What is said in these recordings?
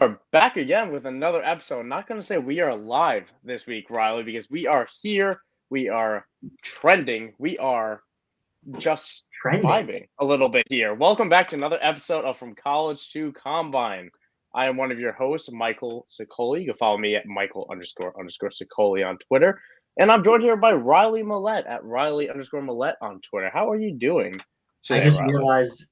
Are back again with another episode. I'm not going to say we are live this week, Riley, because we are here. We are trending. We are just Trending. vibing a little bit here. Welcome back to another episode of From College to Combine. I am one of your hosts, Michael Sicoli. You can follow me at Michael__Sicoli on Twitter. And I'm joined here by Riley Millette at Riley_Millette on Twitter. How are you doing I today, just Riley? realized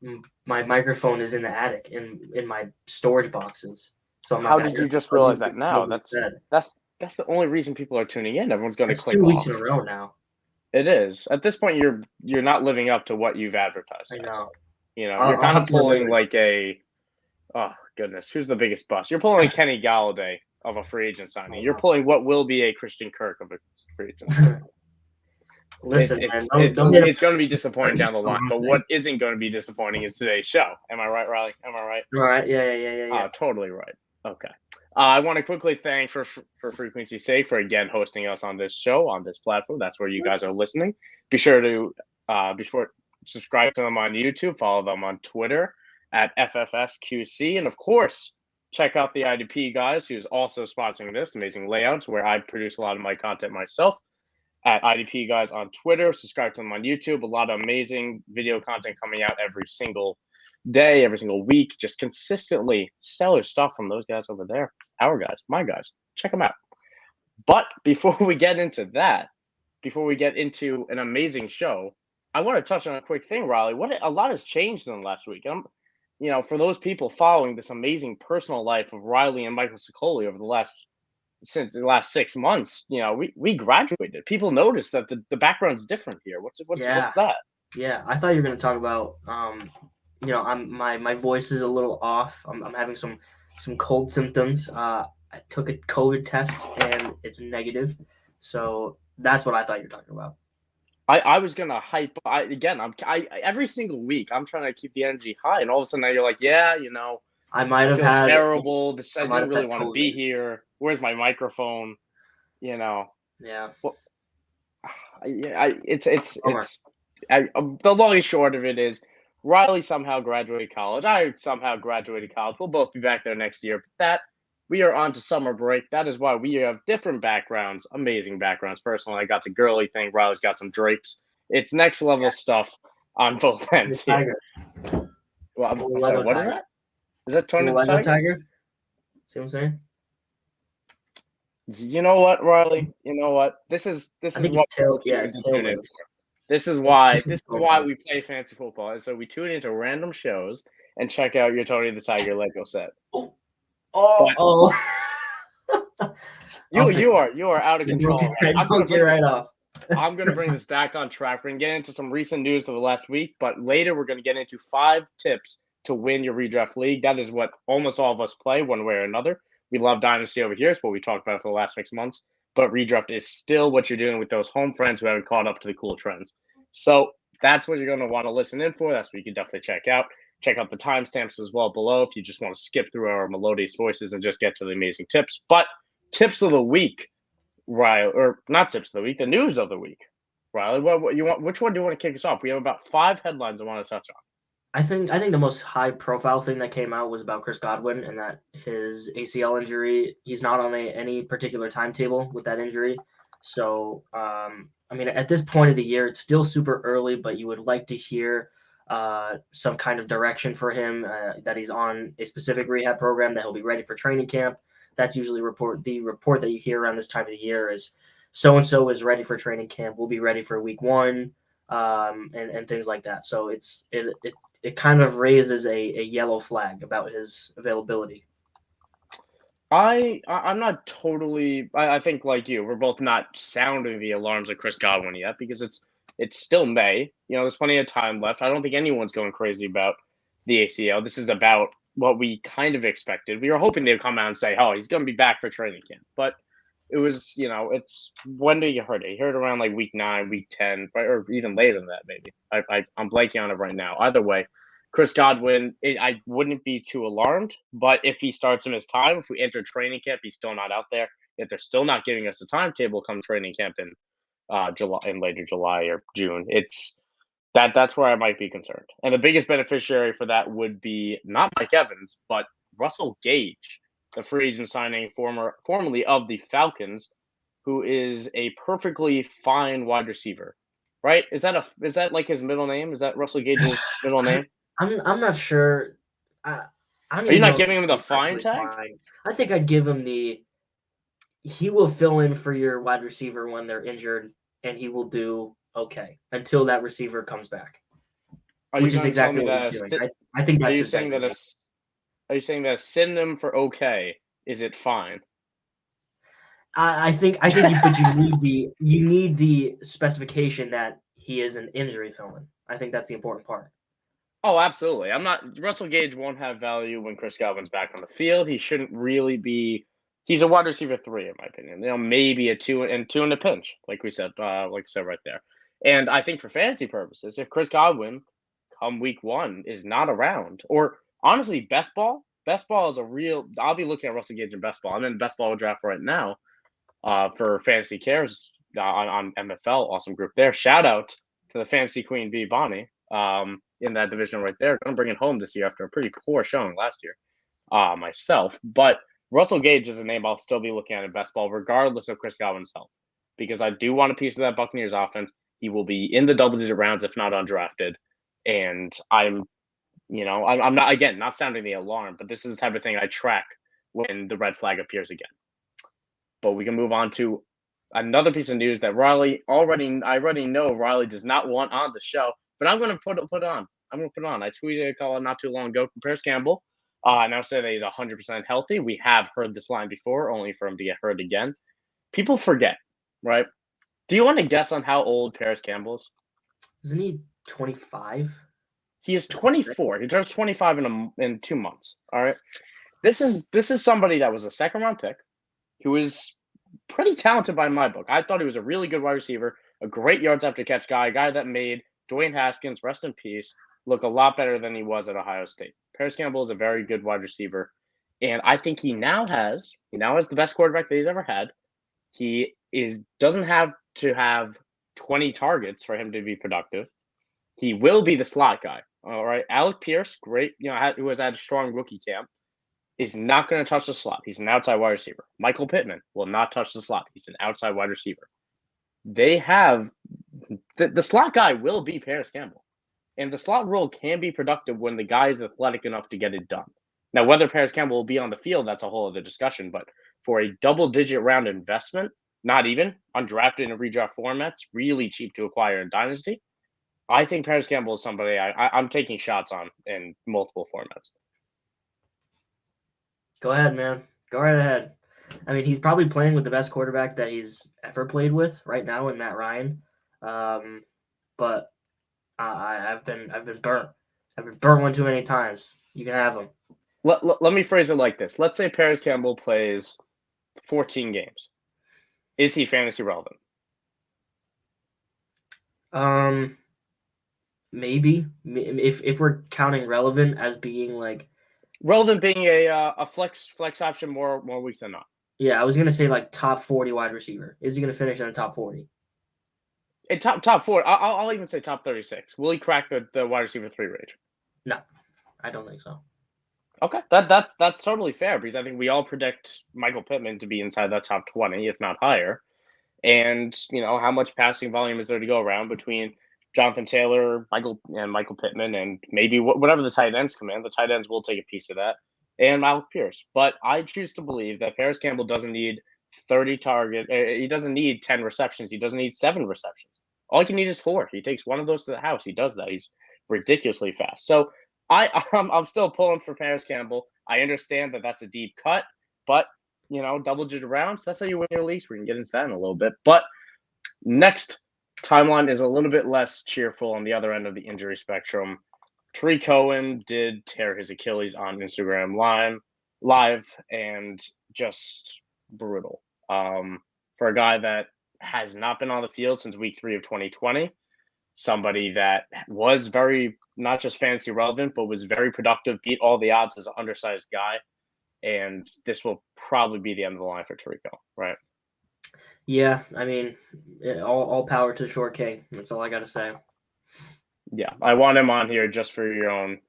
my microphone is in the attic in my storage boxes, so I'm not How gonna. did you just I'll realize use that this now? mic That's instead. that's that's the only reason people are tuning in. Everyone's going to That's click 2 weeks in a off. row now. It is. At this point, you're not living up to what you've advertised I as. know. You're I'll kind have of to remember. pulling like a, oh goodness, who's the biggest bust? You're pulling a Kenny Galladay of a free agent signing. You're pulling what will be a Christian Kirk of a free agent signing. Listen, man, It's going to be disappointing you down the know line, what I'm but saying? what isn't going to be disappointing is today's show. Am I right, Riley? Am I right? All right, yeah. Totally right. Okay. I want to quickly thank for frequency's sake for again hosting us on this show on this platform. That's where you guys are listening. Be sure to subscribe to them on YouTube, follow them on Twitter at FFSQC, and of course check out the IDP guys, who's also sponsoring this amazing layouts where I produce a lot of my content myself at IDP guys on Twitter. Subscribe to them on YouTube. A lot of amazing video content coming out every single day, every single week. Just consistently stellar stuff from those guys over there. Our guys, my guys. Check them out. But before we get into that, before we get into an amazing show, I want to touch on a quick thing, Riley. A lot has changed in the last week. For those people following this amazing personal life of Riley and Michael Sicoli over since the last 6 months, we graduated. People noticed that the background's different here. What's Yeah, that? yeah. I thought you were gonna talk about my voice is a little off. I'm having some cold symptoms. I took a COVID test and it's negative, so that's what I thought you were talking about. I was gonna hype. Every single week I'm trying to keep the energy high, and all of a sudden now you're like, yeah, I might I have feel had terrible. I might didn't have really had want to be COVID. here. Where's my microphone? You know, Yeah, well, bummer. the long and short of it is Riley somehow graduated college. I somehow graduated college. We'll both be back there next year. But we are on to summer break. That is why we have different backgrounds, amazing backgrounds. Personally, I got the girly thing. Riley's got some drapes. It's next level stuff on both The ends here. tiger. Well, I'm Little sorry. Lego What is tiger. that? Is that Tony Little the Lego Tiger? tiger. See what I'm saying? You know what, Riley? You know what? This is I what think people it's tail. tune Yeah, in it's to tail tune in lips. for. This is Yeah, why this is we play fantasy football. And so we tune into random shows and check out your Tony the Tiger Lego set. Oh, But oh. I'll fix that. you are out of control. I broke it right off. I'm gonna bring this back on track. We're gonna get into some recent news of the last week, but later we're gonna get into 5 tips to win your redraft league. That is what almost all of us play one way or another. We love Dynasty over here. It's what we talked about for the last 6 months. But redraft is still what you're doing with those home friends who haven't caught up to the cool trends. So that's what you're going to want to listen in for. That's what you can definitely check out. Check out the timestamps as well below if you just want to skip through our melodious voices and just get to the amazing tips. But tips of the week, Riley, or not tips of the week, the news of the week. Riley, what you want? Which one do you want to kick us off? We have about 5 headlines I want to touch on. I think the most high profile thing that came out was about Chris Godwin and that his ACL injury. He's not on any particular timetable with that injury. So I mean, at this point of the year, it's still super early, but you would like to hear some kind of direction for him that he's on a specific rehab program, that he'll be ready for training camp. That's usually the report that you hear around this time of the year is so and so is ready for training camp. We'll be ready for week 1, and things like that. So it kind of raises a yellow flag about his availability. I'm not totally. I think like you, we're both not sounding the alarms of Chris Godwin yet because it's still May. There's plenty of time left. I don't think anyone's going crazy about the ACL. This is about what we kind of expected. We were hoping they'd come out and say, "Oh, he's going to be back for training camp," but it was, it's when did you hurt it? You heard around like week 9, week 10, right, or even later than that, maybe. I'm blanking on it right now. Either way, Chris Godwin, I wouldn't be too alarmed, but if he starts in his time, if we enter training camp, he's still not out there. If they're still not giving us a timetable come training camp in later July or June, that's where I might be concerned. And the biggest beneficiary for that would be not Mike Evans, but Russell Gage. the free agent signing formerly of the Falcons, who is a perfectly fine wide receiver, right? Is that like his middle name? Is that Russell Gage's middle name? I'm not sure. I don't Are you even know not if giving him the he's fine perfectly tag? fine. I think I'd give him the. He will fill in for your wide receiver when they're injured, and he will do okay until that receiver comes back, Are you which is going to tell exactly me what he's that? doing. I think Are that's you his saying that destiny. Are you saying that a synonym for okay is it fine? I think you need the specification that he is an injury fill-in. I think that's the important part. Oh, absolutely. Russell Gage won't have value when Chris Godwin's back on the field. He shouldn't really be. He's a wide receiver 3, in my opinion. Maybe a 2 in a pinch, like we said, right there. And I think for fantasy purposes, if Chris Godwin, come week 1, is not around, or honestly, best ball is a real. I'll be looking at Russell Gage in best ball. I'm in best ball draft right now, for Fantasy Cares on MFL. Awesome group there. Shout out to the Fantasy Queen Bee Bonnie. In that division right there. Going to bring it home this year after a pretty poor showing last year myself. But Russell Gage is a name I'll still be looking at in best ball regardless of Chris Godwin's health, because I do want a piece of that Buccaneers offense. He will be in the double-digit rounds if not undrafted. And I'm not, again, not sounding the alarm, but this is the type of thing I track when the red flag appears again. But we can move on to another piece of news that I already know Riley does not want on the show, but I'm going to put it on. I'm going to put it on. I tweeted a call not too long ago from Parris Campbell. Now said that he's 100% healthy. We have heard this line before, only for him to get hurt again. People forget, right? Do you want to guess on how old Parris Campbell is? Isn't he 25? He is 24. He turns 25 in 2 months. All right. This is somebody that was a second-round pick, who is pretty talented by my book. I thought he was a really good wide receiver, a great yards after catch guy, a guy that made Dwayne Haskins, rest in peace, look a lot better than he was at Ohio State. Parris Campbell is a very good wide receiver, and I think he now has the best quarterback that he's ever had. He doesn't have to have 20 targets for him to be productive. He will be the slot guy. All right, Alec Pierce, great, who has had a strong rookie camp, is not going to touch the slot. He's an outside wide receiver. Michael Pittman will not touch the slot. He's an outside wide receiver. They have the slot guy will be Parris Campbell. And the slot role can be productive when the guy is athletic enough to get it done. Now, whether Parris Campbell will be on the field, that's a whole other discussion. But for a double-digit round investment, not even undrafted in redraft formats, really cheap to acquire in Dynasty, I think Parris Campbell is somebody I'm taking shots on in multiple formats. Go ahead, man. Go right ahead. I mean, he's probably playing with the best quarterback that he's ever played with right now in Matt Ryan. But I've been burnt. I've been burnt one too many times. You can have him. Let me phrase it like this. Let's say Parris Campbell plays 14 games. Is he fantasy relevant? Maybe if we're counting relevant as being like relevant being a flex option more weeks than not. Yeah, I was gonna say like top 40 wide receiver. Is he gonna finish in the top 40? In top 4, I'll even say top 36. Will he crack the wide receiver 3 range? No, I don't think so. Okay, that's totally fair, because I think we all predict Michael Pittman to be inside that top 20, if not higher. And how much passing volume is there to go around between Jonathan Taylor, Michael Pittman, and maybe whatever the tight ends come in. The tight ends will take a piece of that, and Alec Pierce. But I choose to believe that Parris Campbell doesn't need 30 targets. He doesn't need 10 receptions. He doesn't need 7 receptions. All he can need is 4. He takes one of those to the house. He does that. He's ridiculously fast. So I'm still pulling for Parris Campbell. I understand that that's a deep cut, but double-digit rounds, that's how you win your leagues. We can get into that in a little bit. But next timeline is a little bit less cheerful on the other end of the injury spectrum. Tarik Cohen did tear his Achilles on Instagram live, and just brutal. For a guy that has not been on the field since week 3 of 2020, somebody that was very, not just fantasy relevant, but was very productive, beat all the odds as an undersized guy. And this will probably be the end of the line for Tarik, right? Yeah, I mean, all power to Short King. That's all I got to say. Yeah, I want him on here just for your own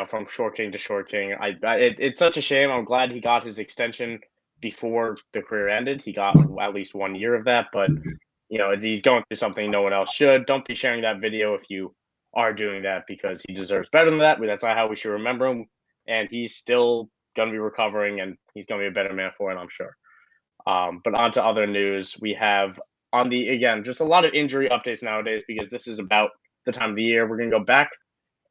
from short king to short king. It's such a shame. I'm glad he got his extension before the career ended. He got at least 1 year of that, but he's going through something no one else should. Don't be sharing that video if you are doing that, because he deserves better than that. That's not how we should remember him. And he's still going to be recovering, and he's going to be a better man for it, I'm sure. But on to other news. We have just a lot of injury updates nowadays, because this is about the time of the year. We're going to go back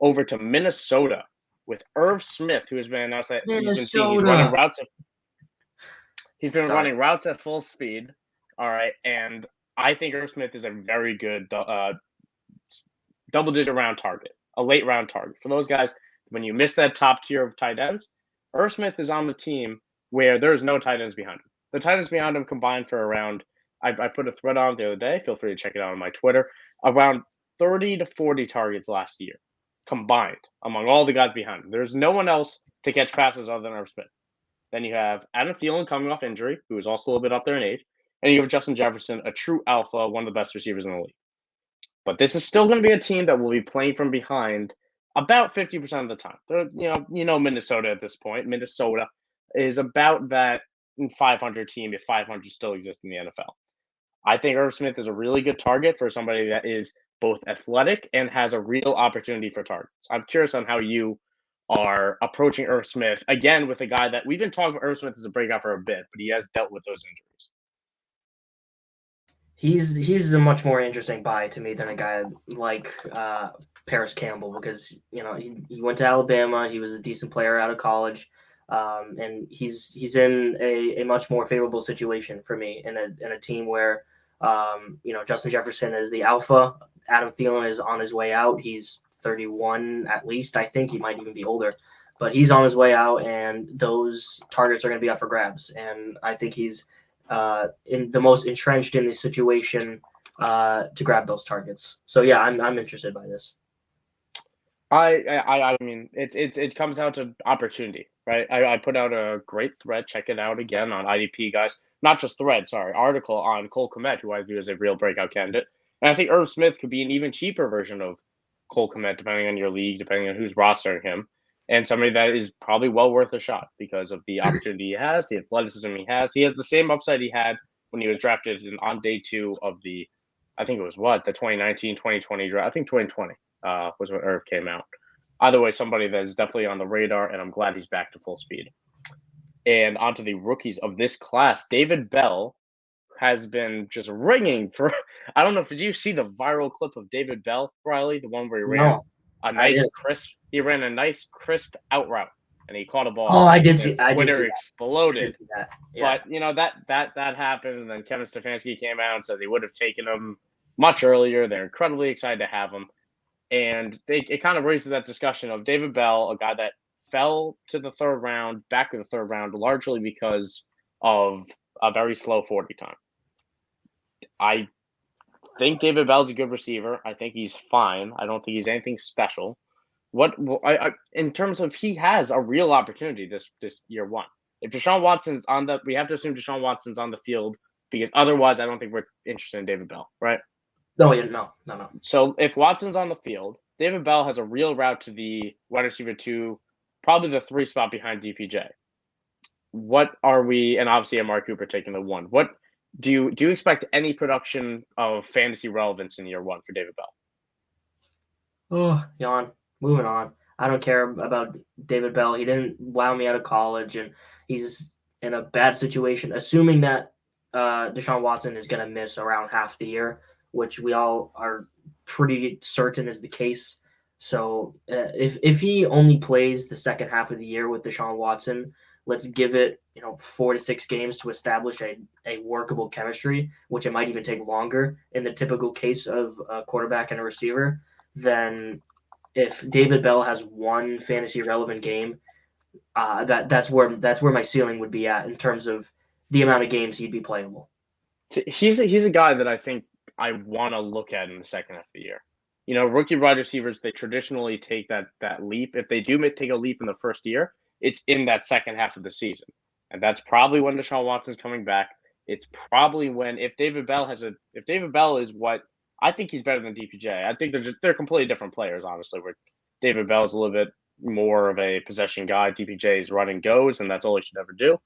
over to Minnesota with Irv Smith, who has been announced that he's been seen. He's running routes. He's been running routes at full speed. All right, and I think Irv Smith is a very good double-digit round target, a late round target. For those guys, when you miss that top tier of tight ends, Irv Smith is on the team where there's no tight ends behind him. The tight ends behind him combined for around, I put a thread on the other day, feel free to check it out on my Twitter, around 30 to 40 targets last year combined among all the guys behind him. There's no one else to catch passes other than Irv Smith. Then you have Adam Thielen coming off injury, who is also a little bit up there in age. And you have Justin Jefferson, a true alpha, one of the best receivers in the league. But this is still going to be a team that will be playing from behind about 50% of the time. Minnesota at this point. Minnesota is about that 500 team if 500 still exists in the NFL. I think Irv Smith is a really good target for somebody that is both athletic and has a real opportunity for targets. I'm curious on how you are approaching Irv Smith, again, with a guy that we've been talking about Irv Smith as a breakout for a bit, but he has dealt with those injuries. He's a much more interesting buy to me than a guy like Parris Campbell, because he went to Alabama. He was a decent player out of college, and he's in a much more favorable situation for me in a team where Justin Jefferson is the alpha. Adam Thielen is on his way out. He's 31 at least. I think he might even be older, but he's on his way out, and those targets are going to be up for grabs. And I think he's in the most entrenched in this situation to grab those targets. So yeah, I'm interested by this. I mean, it comes down to opportunity, right? I put out a great thread. Check it out again on IDPGuys. Not just thread, article on Cole Kmet, who I view as a real breakout candidate. And I think Irv Smith could be an even cheaper version of Cole Kmet, depending on your league, depending on who's rostering him, and somebody that is probably well worth a shot because of the opportunity he has, the athleticism he has. He has the same upside he had when he was drafted on day 2 of the, I think it was the 2019-2020 draft. I think 2020 was when Irv came out. Either way, somebody that is definitely on the radar, and I'm glad he's back to full speed. And onto the rookies of this class, David Bell has been just ringing for. I don't know if did you see the viral clip of David Bell, Riley, the one where he ran a nice crisp. He ran a nice crisp out route, and he caught a ball. Oh, I did see. Twitter exploded. Yeah. But that happened, and then Kevin Stefanski came out and said they would have taken him much earlier. They're incredibly excited to have him, and it kind of raises that discussion of David Bell, a guy that fell to the third round, back to the third round, largely because of a very slow 40 time. I think David Bell's a good receiver. I think he's fine. I don't think he's anything special. In terms of, he has a real opportunity this year one. If Deshaun Watson's we have to assume Deshaun Watson's on the field, because otherwise I don't think we're interested in David Bell, right? No. So if Watson's on the field, David Bell has a real route to the wide receiver 2, probably the 3 spot behind DPJ. What are we, and obviously Amari Cooper taking the 1. What do you expect any production of fantasy relevance in year 1 for David Bell? Oh, yawn. Moving on. I don't care about David Bell. He didn't wow me out of college, and he's in a bad situation. Assuming that Deshaun Watson is going to miss around half the year, which we all are pretty certain is the case. So if he only plays the second half of the year with Deshaun Watson, let's give it 4 to 6 games to establish a workable chemistry, which it might even take longer in the typical case of a quarterback and a receiver. Then if David Bell has one fantasy relevant game, that's where my ceiling would be at in terms of the amount of games he'd be playable. So he's a guy that I think I want to look at in the second half of the year. Rookie wide receivers, they traditionally take that leap. If they do take a leap in the first year, it's in that second half of the season. And that's probably when Deshaun Watson's coming back. It's probably when, if David Bell is what, I think he's better than DPJ. I think they're completely different players, honestly, where David Bell is a little bit more of a possession guy. DPJ is run and goes, and that's all he should ever do.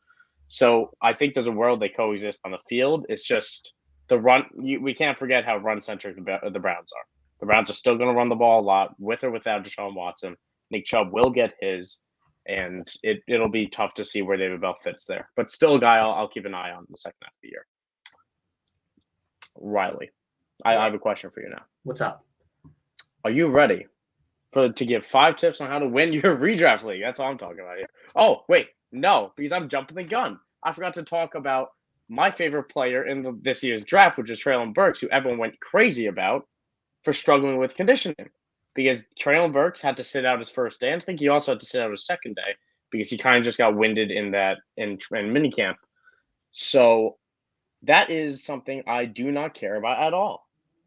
So I think there's a world they coexist on the field. It's just the run. We can't forget how run-centric the Browns are. The Browns are still going to run the ball a lot, with or without Deshaun Watson. Nick Chubb will get his, and it'll be tough to see where David Bell fits there. But still a guy I'll keep an eye on in the second half of the year. Riley, I have a question for you now. What's up? Are you ready to give 5 tips on how to win your redraft league? That's all I'm talking about here. Oh, wait, no, because I'm jumping the gun. I forgot to talk about my favorite player in this year's draft, which is Treylon Burks, who everyone went crazy about for struggling with conditioning. Because Treylon Burks had to sit out his first day, and I think he also had to sit out his second day because he kind of just got winded in minicamp. So that is something I do not care about at all.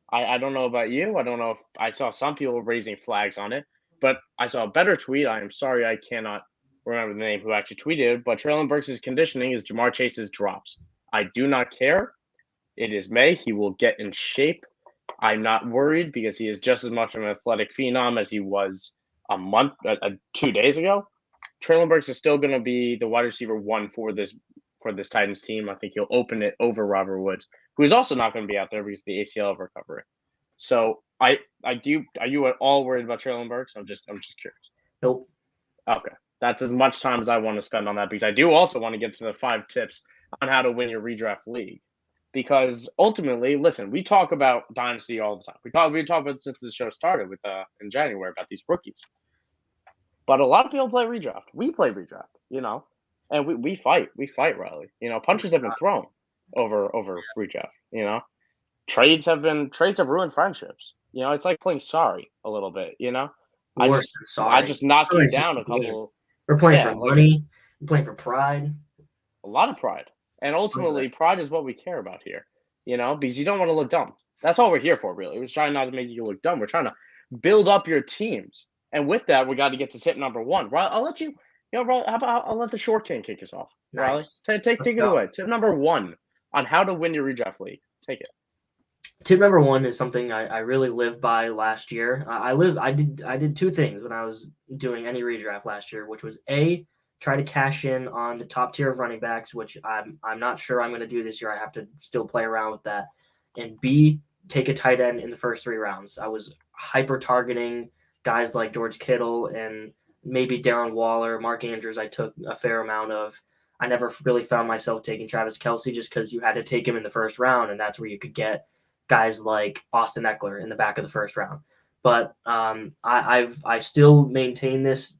I don't know about you. I don't know if I saw some people raising flags on it, but I saw a better tweet. I am sorry I cannot remember the name who actually tweeted, but Treylon Burks' conditioning is Jamar Chase's drops. I do not care. It is May. He will get in shape. I'm not worried because he is just as much of an athletic phenom as he was 2 days ago. Treylon Burks is still going to be the wide receiver 1 for this Titans team. I think he'll open it over Robert Woods, who is also not going to be out there because of the ACL recovery. So are you at all worried about Treylon Burks? I'm just curious. Nope. Okay. That's as much time as I want to spend on that because I do also want to get to the 5 tips on how to win your redraft league. Because ultimately, listen, we talk about Dynasty all the time. We talk about since the show started in January about these rookies. But a lot of people play redraft. We play redraft, and we fight. We fight, Riley. Punches have been thrown over redraft. Trades have ruined friendships. It's like playing sorry a little bit. I just knock you down a couple. We're playing for money. We're playing for pride. A lot of pride. And ultimately, pride is what we care about here, because you don't want to look dumb. That's all we're here for, really. We're trying not to make you look dumb. We're trying to build up your teams. And with that, we got to get to tip number 1. Riley, I'll let you, Riley, how about I'll let the short king kick us off. Nice. Riley, take it away. Tip number 1 on how to win your redraft league. Take it. Tip number 1 is something I really lived by last year. I did 2 things when I was doing any redraft last year, which was A, try to cash in on the top tier of running backs, which I'm not sure I'm going to do this year. I have to still play around with that. And B, take a tight end in the first 3 rounds. I was hyper targeting guys like George Kittle and maybe Darren Waller, Mark Andrews. I took a fair amount of. I never really found myself taking Travis Kelce just because you had to take him in the first round, and that's where you could get guys like Austin Eckler in the back of the first round. But I still maintain this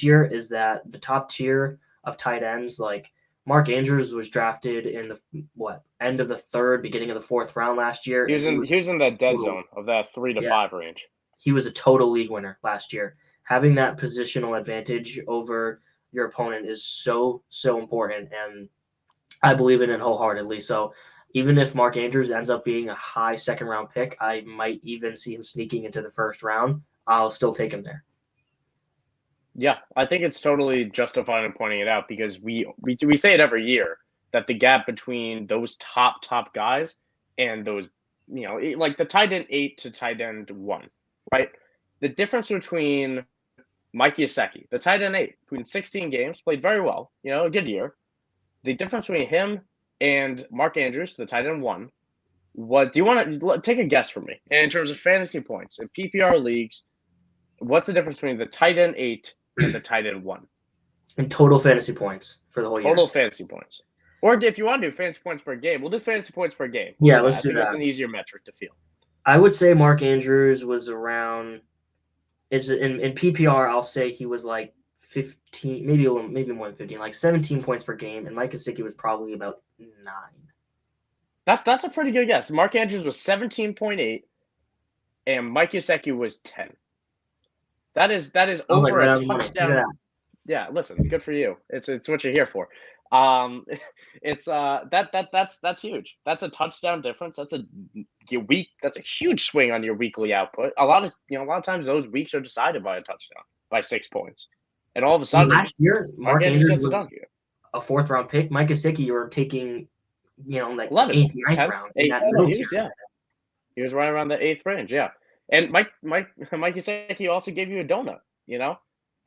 year is that the top tier of tight ends, like Mark Andrews was drafted in the end of the 3rd, beginning of the 4th round last year. He was in that dead zone of that 3 to 5 range. He was a total league winner last year. Having that positional advantage over your opponent is so important, and I believe in it wholeheartedly. So even if Mark Andrews ends up being a high 2nd round pick, I might even see him sneaking into the 1st round. I'll still take him there. Yeah, I think it's totally justified in pointing it out because we say it every year that the gap between those top guys and those, like the tight end 8 to tight end 1, right? The difference between Mike Gesicki, the tight end 8, who in 16 games played very well, a good year. The difference between him and Mark Andrews, the tight end 1, was. Do you want to take a guess from me in terms of fantasy points in PPR leagues? What's the difference between the tight end 8 and the tight end 1? In total fantasy points for the whole year. Total fantasy points. Or if you want to do fantasy points per game, we'll do fantasy points per game. Yeah, let's do that. I think that's an easier metric to feel. I would say Mark Andrews was around. It's in PPR. I'll say he was like 15, maybe more than 15, like 17 points per game, and Mike Gesicki was probably about 9. That's a pretty good guess. Mark Andrews was 17.8, and Mike Gesicki was 10. That is over a touchdown. Yeah, listen, good for you. It's what you're here for. That's huge. That's a touchdown difference. That's a huge swing on your weekly output. A lot of times those weeks are decided by a touchdown, by 6 points. And all of a sudden last year, Mark Andrews was a 4th round pick. Mike Gesicki, you were taking, like 11th, 8th, 9th round. He was right around the 8th range, yeah. And Mike Gesicki also gave you a donut,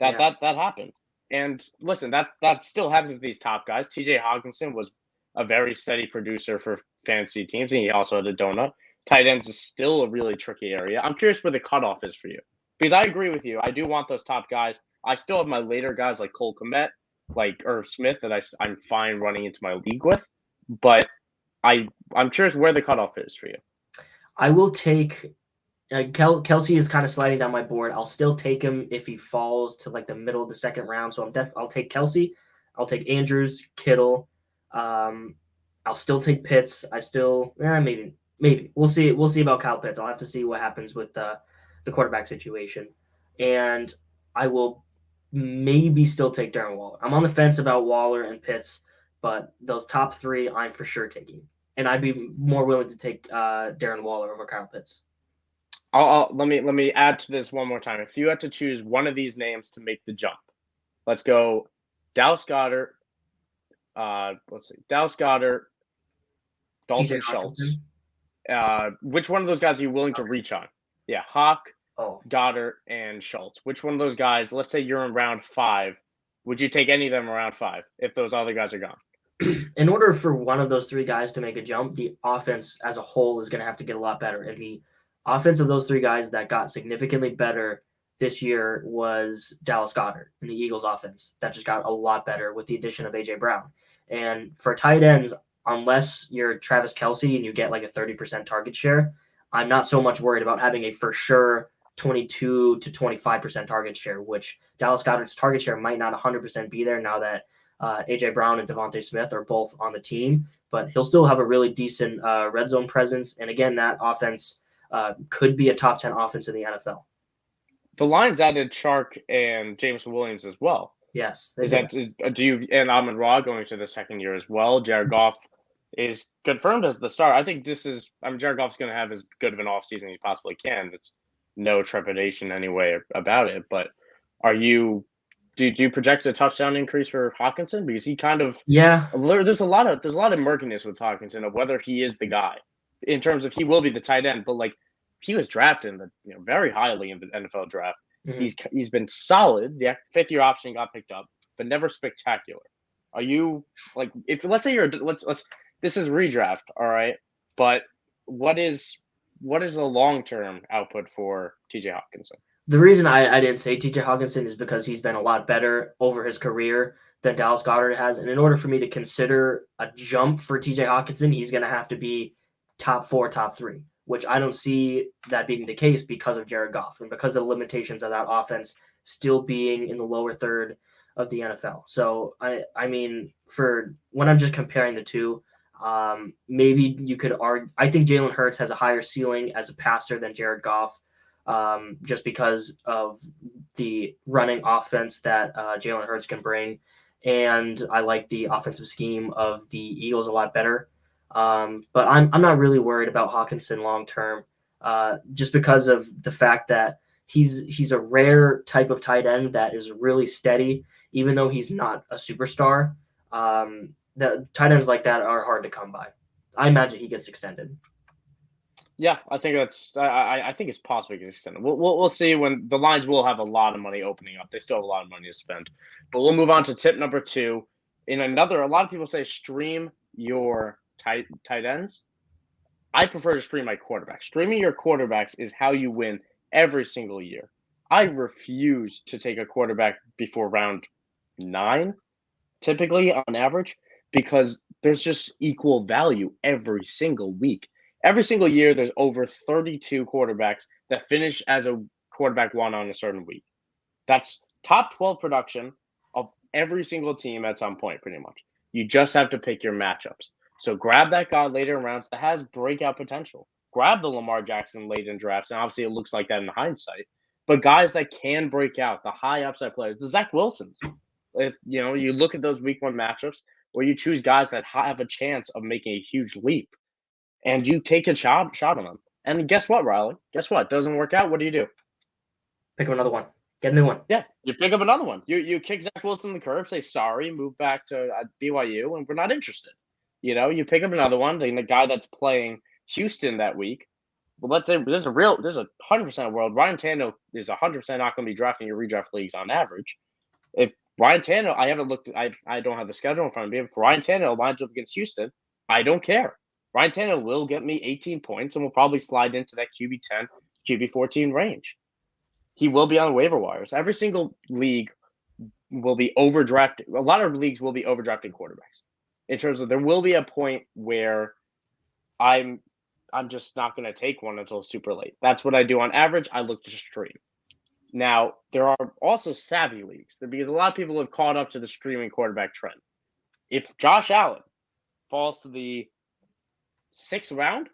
That happened. And listen, that still happens with these top guys. TJ Hawkinson was a very steady producer for fantasy teams, and he also had a donut. Tight ends is still a really tricky area. I'm curious where the cutoff is for you. Because I agree with you. I do want those top guys. I still have my later guys like Cole Kmet, like Irv Smith that I'm fine running into my league with. But I'm curious where the cutoff is for you. I will take Kelsey is kind of sliding down my board. I'll still take him if he falls to like the middle of the second round. So I'll take Kelsey. I'll take Andrews, Kittle. I'll still take Pitts. Maybe we'll see. We'll see about Kyle Pitts. I'll have to see what happens with the quarterback situation, and I will maybe still take Darren Waller. I'm on the fence about Waller and Pitts, but those top three I'm for sure taking, and I'd be more willing to take Darren Waller over Kyle Pitts. Let me add to this one more time. If you had to choose one of these names to make the jump, let's go Dallas Goedert. Dallas Goedert, Dalton Schultz. Which one of those guys are you willing to reach on? Yeah, Hawk, Goddard, and Schultz. Which one of those guys, let's say you're in round 5, would you take any of them around 5 if those other guys are gone? In order for one of those three guys to make a jump, the offense as a whole is going to have to get a lot better. And the offense of those three guys that got significantly better this year was Dallas Goedert and the Eagles offense. That just got a lot better with the addition of A.J. Brown. And for tight ends, unless you're Travis Kelce and you get like a 30% target share, I'm not so much worried about having a for sure 22 to 25% target share, which Dallas Goedert's target share might not 100% be there now that A.J. Brown and Devontae Smith are both on the team, but he'll still have a really decent red zone presence. And again, that offense could be a top 10 offense in the NFL. The Lions added Chark and Jameson Williams as well. Yes. And Amon-Ra going to the second year as well. Jared Goff is confirmed as the star. I think Jared Goff's going to have as good of an offseason as he possibly can. It's no trepidation anyway about it. But do you project a touchdown increase for Hawkinson? Because he kind of there's a lot of murkiness with Hawkinson of whether he is the guy in terms of he will be the tight end, but like he was drafted very highly in the NFL draft. Mm-hmm. He's been solid. The 5th-year option got picked up, but never spectacular. Are you like if let's say this is redraft, all right? But what is the long-term output for TJ Hawkinson? The reason I didn't say TJ Hawkinson is because he's been a lot better over his career than Dallas Goedert has. And in order for me to consider a jump for TJ Hawkinson, he's going to have to be top 4, top 3, which I don't see that being the case because of Jared Goff and because of the limitations of that offense still being in the lower third of the NFL. So, I mean, for when I'm just comparing the two, maybe you could argue. I think Jalen Hurts has a higher ceiling as a passer than Jared Goff, just because of the running offense that Jalen Hurts can bring. And I like the offensive scheme of the Eagles a lot better. But I'm not really worried about Hawkinson long term, just because of the fact that he's a rare type of tight end that is really steady, even though he's not a superstar. The tight ends like that are hard to come by. I imagine he gets extended. Yeah, I think I think it's possible he gets extended. We'll see when the Lions will have a lot of money opening up. They still have a lot of money to spend. But we'll move on to tip number 2. A lot of people say stream your tight ends. I prefer to stream my quarterbacks. Streaming your quarterbacks is how you win every single year. I refuse to take a quarterback before round 9, typically on average, because there's just equal value every single week. Every single year, there's over 32 quarterbacks that finish as a quarterback 1 on a certain week. That's top 12 production of every single team at some point, pretty much. You just have to pick your matchups. So grab that guy later in rounds that has breakout potential. Grab the Lamar Jackson late in drafts, and obviously it looks like that in hindsight. But guys that can break out, the high upside players, the Zach Wilsons. If you look at those week 1 matchups, where you choose guys that have a chance of making a huge leap, and you take a shot on them. And guess what, Riley? Guess what? Doesn't work out. What do? Pick up another one. Get a new one. Yeah, you pick up another one. You kick Zach Wilson in the curb, say sorry, move back to BYU, and we're not interested. You pick up another one. The guy that's playing Houston that week, Well, let's say there's a 100% world. Ryan Tannehill is 100% not going to be drafting your redraft leagues on average. If Ryan Tannehill, I haven't looked. I don't have the schedule in front of me. If Ryan Tannehill lines up against Houston, I don't care. Ryan Tannehill will get me 18 points and will probably slide into that QB 10, QB 14 range. He will be on the waiver wires. Every single league will be overdrafted. A lot of leagues will be overdrafting quarterbacks. In terms of there will be a point where I'm just not going to take one until super late. That's what I do on average. I look to stream. Now, there are also savvy leagues because a lot of people have caught up to the streaming quarterback trend. If Josh Allen falls to the 6th round,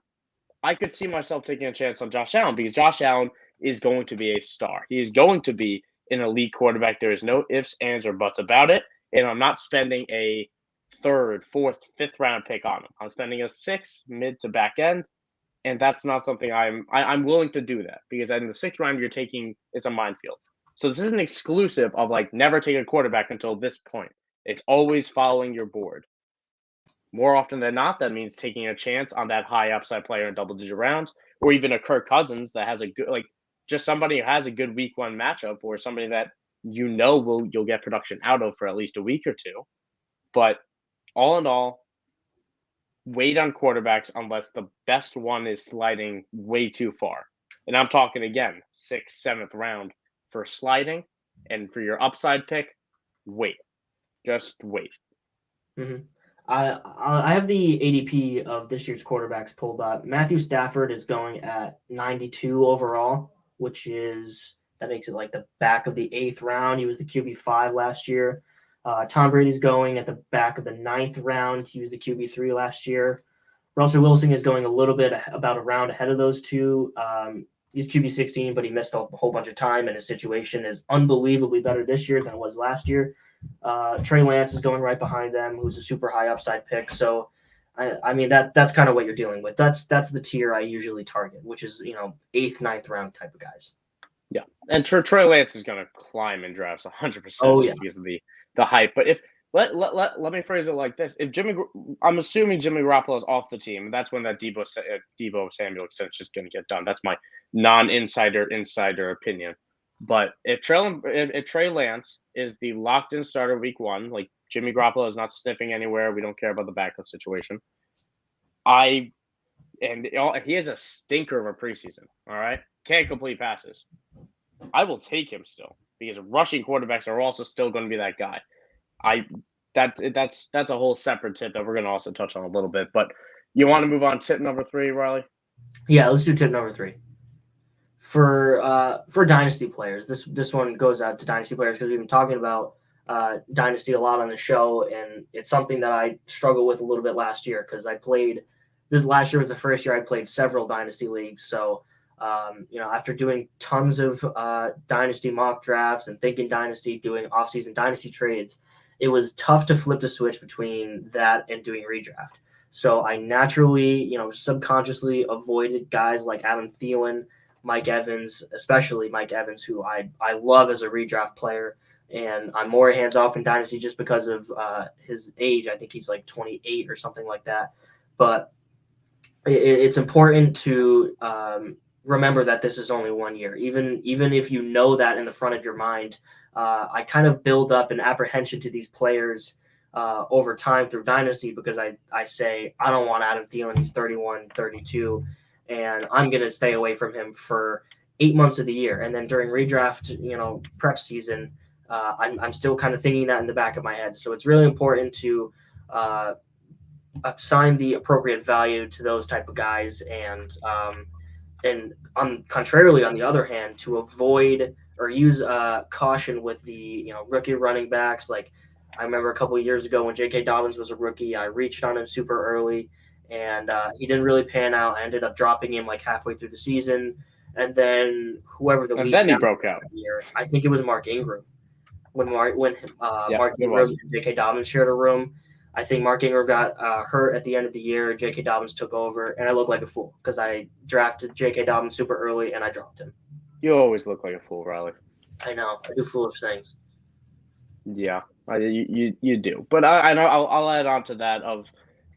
I could see myself taking a chance on Josh Allen because Josh Allen is going to be a star. He is going to be an elite quarterback. There is no ifs, ands, or buts about it. And I'm not spending a 3rd, 4th, 5th round pick on him. I'm spending a 6th, mid to back end. And that's not something I'm willing to do that because in the 6th round, it's a minefield. So this isn't exclusive of like never take a quarterback until this point. It's always following your board. More often than not, that means taking a chance on that high upside player in double-digit rounds, or even a Kirk Cousins that has a good, just somebody who has a good week 1 matchup, or somebody that you'll get production out of for at least a week or two. But all in all, wait on quarterbacks unless the best one is sliding way too far. And I'm talking again, 6th, 7th round for sliding, and for your upside pick, wait. Just wait. Mm-hmm. I have the ADP of this year's quarterbacks pulled up. Matthew Stafford is going at 92 overall, that makes it like the back of the 8th round. He was the QB5 last year. Tom Brady's going at the back of the 9th round. He was the QB3 last year. Russell Wilson is going a little bit about a round ahead of those two. He's QB16, but he missed a whole bunch of time, and his situation is unbelievably better this year than it was last year. Trey Lance is going right behind them, who's a super high upside pick. So, I mean that's kind of what you're dealing with. That's the tier I usually target, which is 8th, 9th round type of guys. Yeah, and Trey Lance is going to climb in drafts 100% because of the hype. But if let me phrase it like this: I'm assuming Jimmy Garoppolo is off the team, and that's when that Deebo Samuel extension is going to get done. That's my insider opinion. But if Trey Lance is the locked-in starter week 1, like Jimmy Garoppolo is not sniffing anywhere, we don't care about the backup situation. He has a stinker of a preseason. All right, can't complete passes. I will take him still because rushing quarterbacks are also still going to be that guy. That's a whole separate tip that we're going to also touch on a little bit. But you want to move on to tip number 3, Riley? Yeah, let's do tip number 3. For dynasty players, this one goes out to dynasty players because we've been talking about dynasty a lot on the show, and it's something that I struggled with a little bit last year because last year was the first year I played several dynasty leagues. So, after doing tons of dynasty mock drafts and thinking dynasty, doing off-season dynasty trades, it was tough to flip the switch between that and doing redraft. So I naturally, subconsciously avoided guys like Adam Thielen, Mike Evans, especially Mike Evans, who I love as a redraft player, and I'm more hands-off in dynasty just because of his age. I think he's like 28 or something like that. But it's important to remember that this is only 1 year. Even if you know that in the front of your mind, I kind of build up an apprehension to these players over time through dynasty because I say, I don't want Adam Thielen. He's 31, 32. And I'm going to stay away from him for 8 months of the year. And then during redraft, prep season, I'm still kind of thinking that in the back of my head. So it's really important to assign the appropriate value to those type of guys. And contrarily, on the other hand, to avoid or use caution with the rookie running backs. Like I remember a couple of years ago when J.K. Dobbins was a rookie, I reached on him super early. And he didn't really pan out. I ended up dropping him like halfway through the season. And then and then he broke out. Year, I think it was Mark Ingram. When Mark Ingram and J.K. Dobbins shared a room, I think Mark Ingram got hurt at the end of the year. J.K. Dobbins took over, and I looked like a fool because I drafted J.K. Dobbins super early, and I dropped him. You always look like a fool, Riley. I know. I do foolish things. Yeah, you do. But I'll add on to that of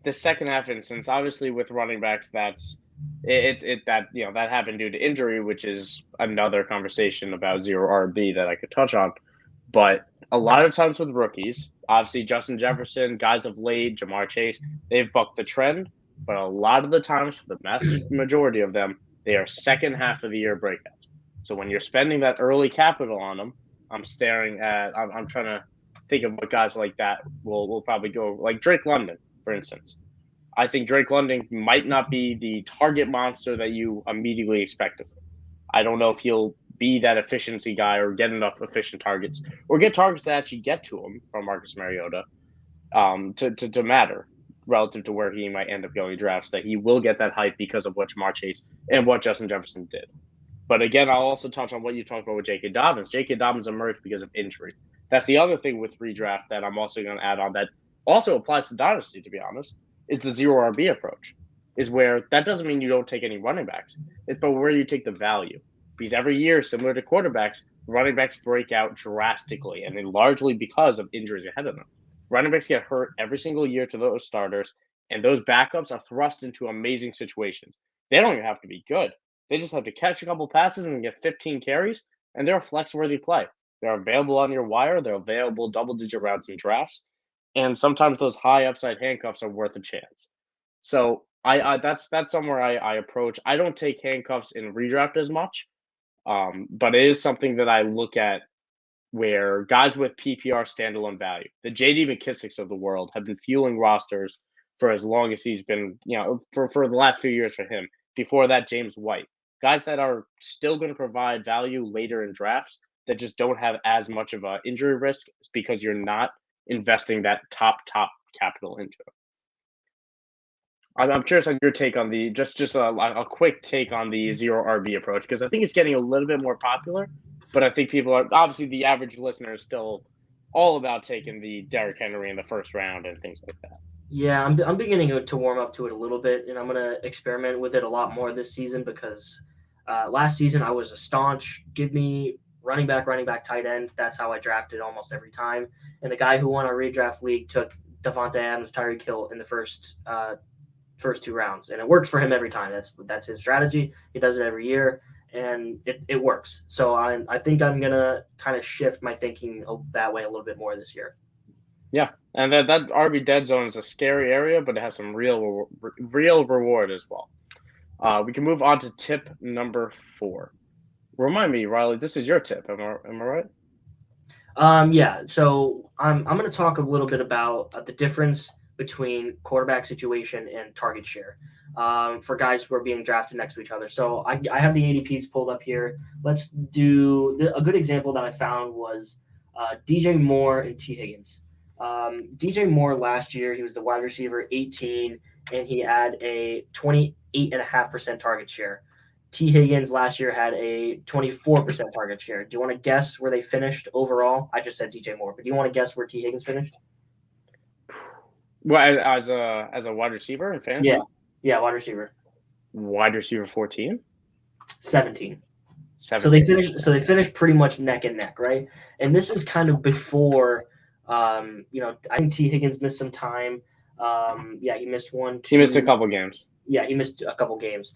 the second half instance. Obviously, with running backs, that's That happened due to injury, which is another conversation about zero RB that I could touch on. But a lot of times with rookies, obviously Justin Jefferson, guys of late, Jamar Chase, they've bucked the trend. But a lot of the times, for the majority of them, they are second half of the year breakouts. So when you're spending that early capital on them, I'm trying to think of what guys like that will probably go, like Drake London, for instance. I think Drake London might not be the target monster that you immediately expect of him. I don't know if he'll be that efficiency guy or get enough efficient targets or get targets that actually get to him from Marcus Mariota to matter relative to where he might end up going drafts, that he will get that hype because of what Jamar Chase and what Justin Jefferson did. But again, I'll also touch on what you talked about with J.K. Dobbins. J.K. Dobbins emerged because of injury. That's the other thing with redraft that I'm also going to add on that also applies to Dynasty, to be honest, is the zero RB approach, is where that doesn't mean you don't take any running backs. It's but where you take the value. Because every year, similar to quarterbacks, running backs break out drastically, and then largely because of injuries ahead of them. Running backs get hurt every single year to those starters, and those backups are thrust into amazing situations. They don't even have to be good. They just have to catch a couple passes and get 15 carries, and they're a flex-worthy play. They're available on your wire. They're available double-digit rounds in drafts, and sometimes those high upside handcuffs are worth a chance. So that's somewhere I approach. I don't take handcuffs in redraft as much, but it is something that I look at where guys with PPR standalone value, the JD McKissicks of the world, have been fueling rosters for as long as he's been, for the last few years for him. Before that, James White. Guys that are still going to provide value later in drafts that just don't have as much of an injury risk because you're not investing that top capital into it. I'm curious on your take on the just a quick take on the zero RB approach, because I think it's getting a little bit more popular, but I think people are obviously, the average listener is still all about taking the Derrick Henry in the first round and things like that. Yeah, I'm beginning to warm up to it a little bit, and I'm gonna experiment with it a lot more this season because last season I was a staunch give me running back, tight end. That's how I drafted almost every time. And the guy who won our redraft league took Devontae Adams, Tyreek Hill in the first two rounds, and it works for him every time. That's his strategy. He does it every year, and it works. So I think I'm gonna kind of shift my thinking that way a little bit more this year. Yeah, and that RB dead zone is a scary area, but it has some real reward as well. We can move on to tip number 4. Remind me, Riley, this is your tip. Am I right? Yeah. So I'm going to talk a little bit about the difference between quarterback situation and target share for guys who are being drafted next to each other. So I have the ADPs pulled up here. Let's do a good example that I found was DJ Moore and T. Higgins. DJ Moore last year, he was the wide receiver 18, and he had a 28.5% target share. T. Higgins last year had a 24% target share. Do you want to guess where they finished overall? I just said DJ Moore, but do you want to guess where T. Higgins finished? Well, as a wide receiver in fantasy? Yeah, wide receiver. Wide receiver 14? 17. So they finished pretty much neck and neck, right? And this is kind of before I think T. Higgins missed some time. He missed one. He missed a couple games. Yeah, he missed a couple games.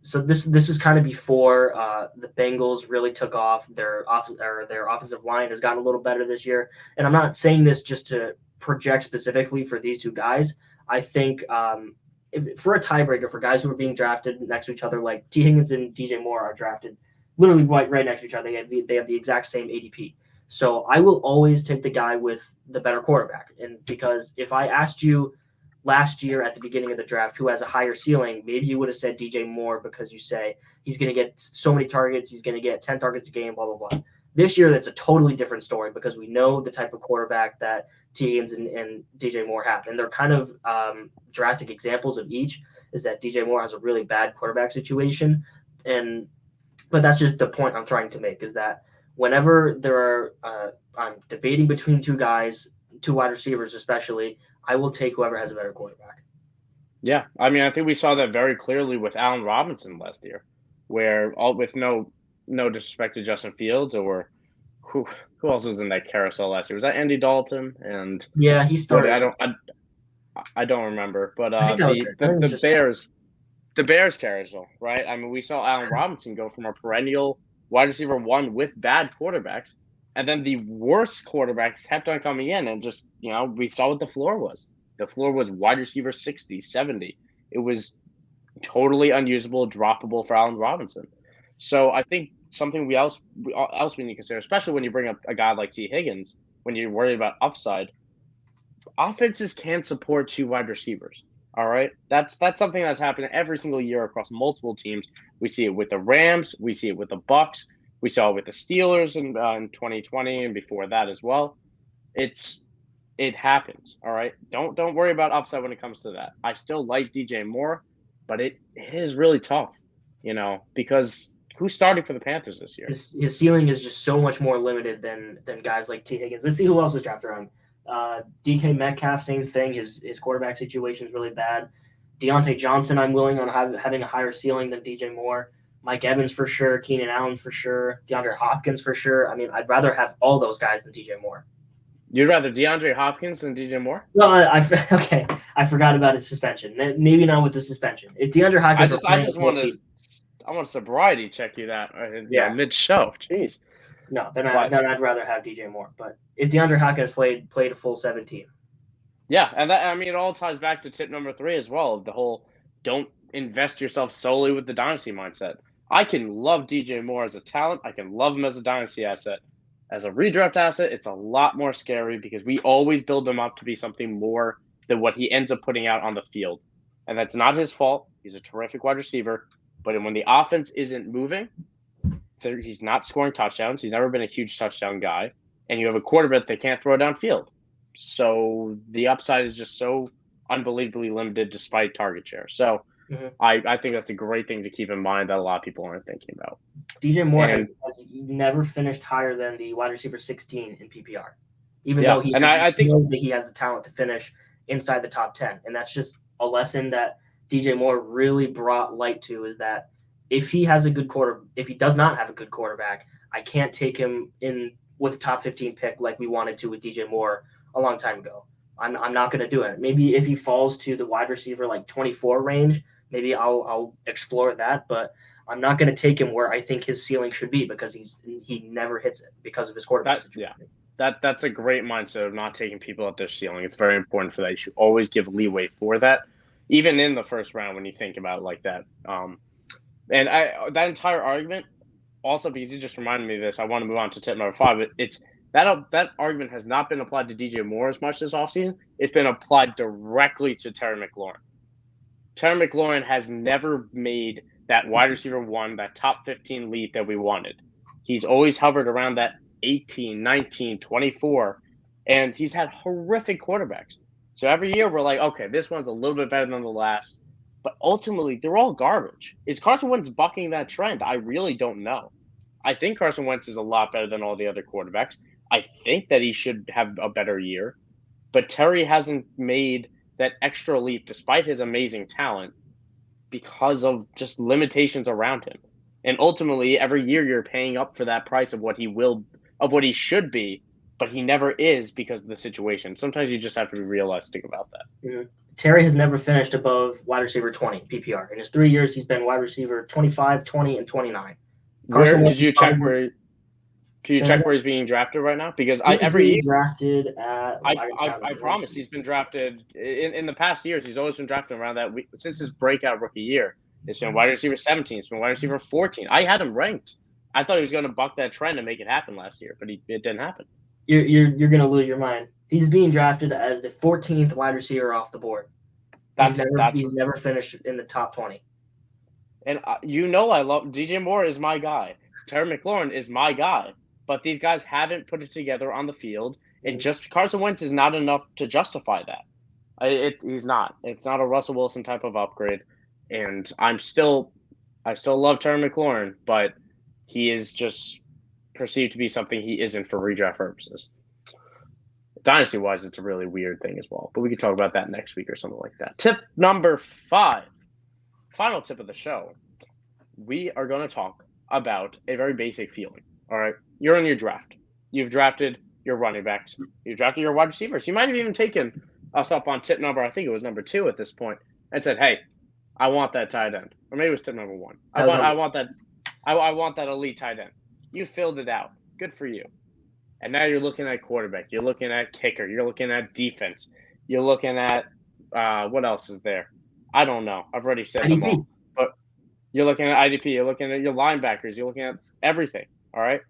So this is kind of before the Bengals really took off. Their offensive line has gotten a little better this year. And I'm not saying this just to project specifically for these two guys. I think for a tiebreaker for guys who are being drafted next to each other, like T. Higgins and DJ Moore are drafted literally right next to each other. They have the exact same ADP. So I will always take the guy with the better quarterback. And because if I asked you last year at the beginning of the draft who has a higher ceiling, maybe you would have said DJ Moore because you say he's going to get so many targets, he's going to get 10 targets a game, blah, blah, blah. This year, that's a totally different story because we know the type of quarterback that T. Higgins and DJ Moore have. And they're kind of drastic examples of each, is that DJ Moore has a really bad quarterback situation. But that's just the point I'm trying to make, is that whenever I'm debating between two guys, two wide receivers especially, I will take whoever has a better quarterback. Yeah, I mean, I think we saw that very clearly with Allen Robinson last year, where with no disrespect to Justin Fields or who else was in that carousel last year? Was that Andy Dalton? And yeah, he started. I don't remember, but the Bears. the Bears carousel, right? I mean, we saw Allen Robinson go from a perennial wide receiver 1 with bad quarterbacks, and then the worst quarterbacks kept on coming in, and just, we saw what the floor was. The floor was wide receiver 60, 70. It was totally unusable, droppable for Allen Robinson. So I think something else we need to consider, especially when you bring up a guy like T. Higgins, when you're worried about upside, offenses can support 2 wide receivers. All right, that's something that's happening every single year across multiple teams. We see it with the Rams, we see it with the Bucs, we saw it with the Steelers in 2020 and before that as well. It happens. All right, don't worry about upside when it comes to that. I still like DJ Moore, but it is really tough, because who's starting for the Panthers this year? His ceiling is just so much more limited than guys like T. Higgins. Let's see who else is drafted around. DK Metcalf, same thing. His quarterback situation is really bad. Deontay Johnson, I'm willing on having a higher ceiling than DJ Moore. Mike Evans for sure. Keenan Allen for sure. DeAndre Hopkins for sure. I mean, I'd rather have all those guys than DJ Moore. You'd rather DeAndre Hopkins than DJ Moore? Well, okay. I forgot about his suspension. Maybe not with the suspension. If DeAndre Hopkins, I want to sobriety check you that mid-show. Jeez. No, then I'd rather have DJ Moore. But if DeAndre Hopkins played a full 17. Yeah, and that, it all ties back to tip number 3 as well, the whole don't invest yourself solely with the dynasty mindset. I can love DJ Moore as a talent. I can love him as a dynasty asset. As a redraft asset, it's a lot more scary because we always build him up to be something more than what he ends up putting out on the field. And that's not his fault. He's a terrific wide receiver. But when the offense isn't moving, he's not scoring touchdowns. He's never been a huge touchdown guy. And you have a quarterback that can't throw downfield. So the upside is just so unbelievably limited despite target share. So I think that's a great thing to keep in mind that a lot of people aren't thinking about. DJ Moore has never finished higher than the wide receiver 16 in PPR, even though I think he has the talent to finish inside the top 10. And that's just a lesson that DJ Moore really brought light to, is that if he does not have a good quarterback, I can't take him in with a top 15 pick like we wanted to with DJ Moore a long time ago. I'm not going to do it. Maybe if he falls to the wide receiver 24 range, maybe I'll explore that, but I'm not going to take him where I think his ceiling should be because he never hits it because of his quarterback situation. Yeah, that's a great mindset of not taking people at their ceiling. It's very important for that. You should always give leeway for that, even in the first round when you think about it like that. And that entire argument, also because you just reminded me of this, I want to move on to tip number 5. But that argument has not been applied to DJ Moore as much this offseason. It's been applied directly to Terry McLaurin. Terry McLaurin has never made that wide receiver 1, that top 15 leap that we wanted. He's always hovered around that 18, 19, 24, and he's had horrific quarterbacks. So every year we're like, okay, this one's a little bit better than the last, but ultimately they're all garbage. Is Carson Wentz bucking that trend? I really don't know. I think Carson Wentz is a lot better than all the other quarterbacks. I think that he should have a better year, but Terry hasn't made that extra leap despite his amazing talent because of just limitations around him. And ultimately, every year you're paying up for that price of what he should be, but he never is because of the situation. Sometimes you just have to be realistic about that. Mm-hmm. Terry has never finished above wide receiver 20 PPR. In his 3 years, he's been wide receiver 25, 20, and 29. Can you check where he's being drafted right now? Because every year drafted at. I promise he's been drafted in the past years. He's always been drafted around that week since his breakout rookie year. It's been wide receiver 17. It's been wide receiver 14. I had him ranked. I thought he was going to buck that trend and make it happen last year, but it didn't happen. You're going to lose your mind. He's being drafted as the 14th wide receiver off the board. He's never finished in the top 20. And I love DJ Moore is my guy. Terry McLaurin is my guy. But these guys haven't put it together on the field. And just Carson Wentz is not enough to justify that. He's not. It's not a Russell Wilson type of upgrade. And I still love Terry McLaurin, but he is just perceived to be something he isn't for redraft purposes. Dynasty-wise, it's a really weird thing as well. But we can talk about that next week or something like that. Tip number 5. Final tip of the show. We are going to talk about a very basic feeling. All right? You're in your draft. You've drafted your running backs. You've drafted your wide receivers. You might have even taken us up on tip number, I think it was number 2 at this point, and said, hey, I want that tight end. Or maybe it was tip number 1. I want that elite tight end. You filled it out. Good for you. And now you're looking at quarterback. You're looking at kicker. You're looking at defense. You're looking at what else is there? I don't know. I've already said IDP. them all. But you're looking at IDP. You're looking at your linebackers. You're looking at everything. All right?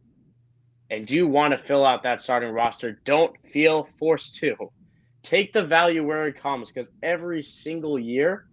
And do you want to fill out that starting roster? Don't feel forced to. Take the value where it comes, because every single year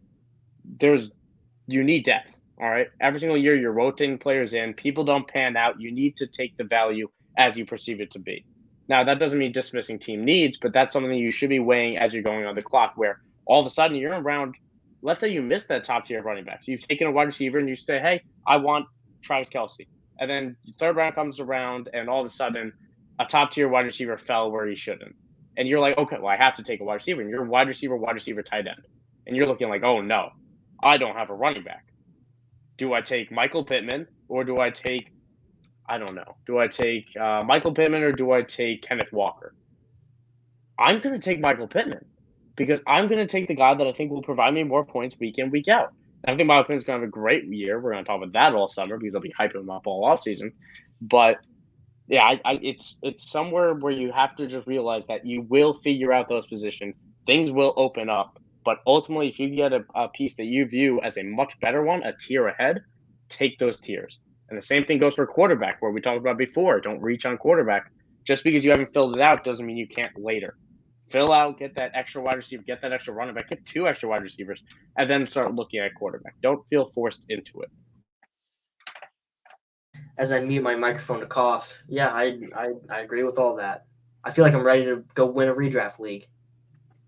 you need depth. All right? Every single year you're rotating players in. People don't pan out. You need to take the value as you perceive it to be. Now, that doesn't mean dismissing team needs, but that's something you should be weighing as you're going on the clock, where all of a sudden you're around, let's say you missed that top tier running back. So you've taken a wide receiver and you say, hey, I want Travis Kelce. And then the third round comes around and all of a sudden a top tier wide receiver fell where he shouldn't. And you're like, okay, well, I have to take a wide receiver. And you're wide receiver, tight end. And you're looking like, oh, no, I don't have a running back. Do I take Michael Pittman or do I take I don't know. Do I take Michael Pittman or do I take Kenneth Walker? I'm going to take Michael Pittman because I'm going to take the guy that I think will provide me more points week in, week out. And I think Michael Pittman's going to have a great year. We're going to talk about that all summer because I'll be hyping him up all offseason. But, yeah, it's somewhere where you have to just realize that you will figure out those positions. Things will open up. But ultimately, if you get a piece that you view as a much better one, a tier ahead, take those tiers. And the same thing goes for quarterback, where we talked about before. Don't reach on quarterback. Just because you haven't filled it out doesn't mean you can't later. Fill out, get that extra wide receiver, get that extra running back, get 2 extra wide receivers, and then start looking at quarterback. Don't feel forced into it. As I mute my microphone to cough, yeah, I agree with all that. I feel like I'm ready to go win a redraft league.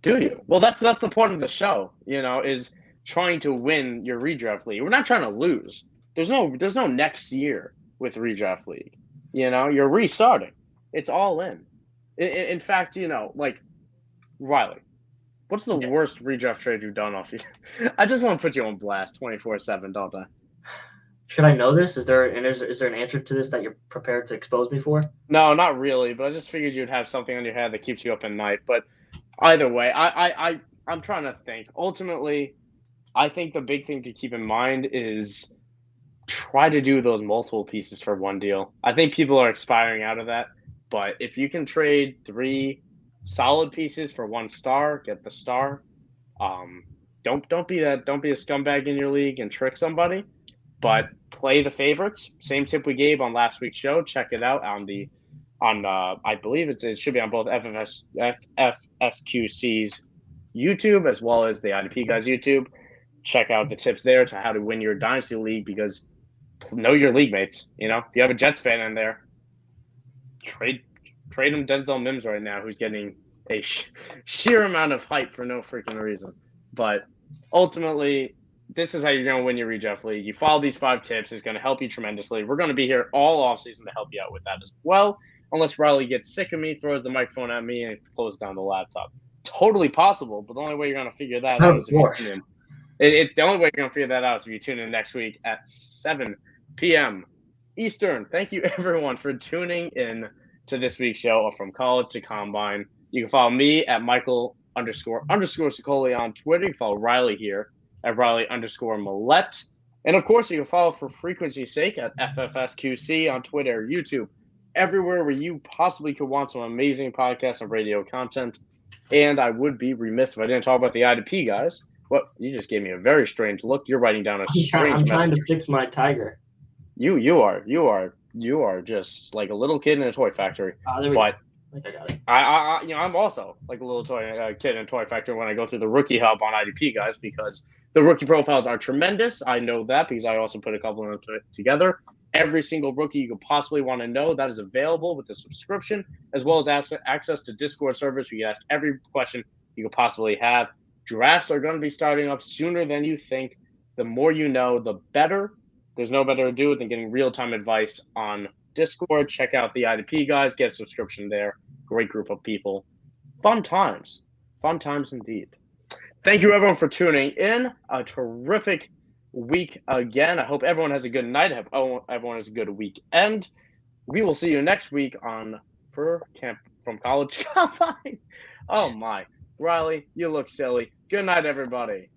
Do you? Well, that's the point of the show, is trying to win your redraft league. We're not trying to lose. There's no next year with redraft league. You're restarting. It's all in. In fact, like Riley, what's the worst redraft trade you've done off you? I just want to put you on blast 24/7, don't I? Should I know this? Is there an answer to this that you're prepared to expose me for? No, not really. But I just figured you'd have something on your head that keeps you up at night. But either way, I'm trying to think. Ultimately, I think the big thing to keep in mind is try to do those multiple pieces for one deal. I think people are expiring out of that, but if you can trade 3 solid pieces for 1 star, get the star. Don't be a scumbag in your league and trick somebody, but play the favorites. Same tip we gave on last week's show. Check it out on I believe it should be on both FFSQC's YouTube as well as the IDPGuys YouTube. Check out the tips there to how to win your dynasty league, because know your league mates. If you have a Jets fan in there, trade him Denzel Mims right now, who's getting a sheer amount of hype for no freaking reason. But ultimately, this is how you're going to win your redraft league. You follow these 5 tips. It's going to help you tremendously. We're going to be here all offseason to help you out with that as well, unless Riley gets sick of me, throws the microphone at me, and closes down the laptop. Totally possible, but the only way you're going to figure that out is if you tune in. The only way you're going to figure that out is if you tune in next week at 7 p.m. Eastern. Thank you, everyone, for tuning in to this week's show From College to Combine. You can follow me at Michael_Sicoli on Twitter. You can follow Riley here at Riley_Millette. And, of course, you can follow for frequency's sake at FFSQC on Twitter, YouTube, everywhere where you possibly could want some amazing podcasts and radio content. And I would be remiss if I didn't talk about the IDP guys. Well, you just gave me a very strange look. You're writing down a strange message. I'm trying to fix my tiger. You are just like a little kid in a toy factory. There we go. I think I got it. I'm also like a little kid in a toy factory when I go through the rookie hub on IDPGuys, because the rookie profiles are tremendous. I know that because I also put a couple of them together. Every single rookie you could possibly want to know, that is available with the subscription, as well as access to Discord servers where you can ask every question you could possibly have. Drafts are going to be starting up sooner than you think. The more you know, the better. There's no better to do than getting real-time advice on Discord. Check out the IDP guys. Get a subscription there. Great group of people. Fun times. Fun times indeed. Thank you, everyone, for tuning in. A terrific week again. I hope everyone has a good night. I hope everyone has a good weekend. We will see you next week on Fur Camp from College. Oh, my. Riley, you look silly. Good night, everybody.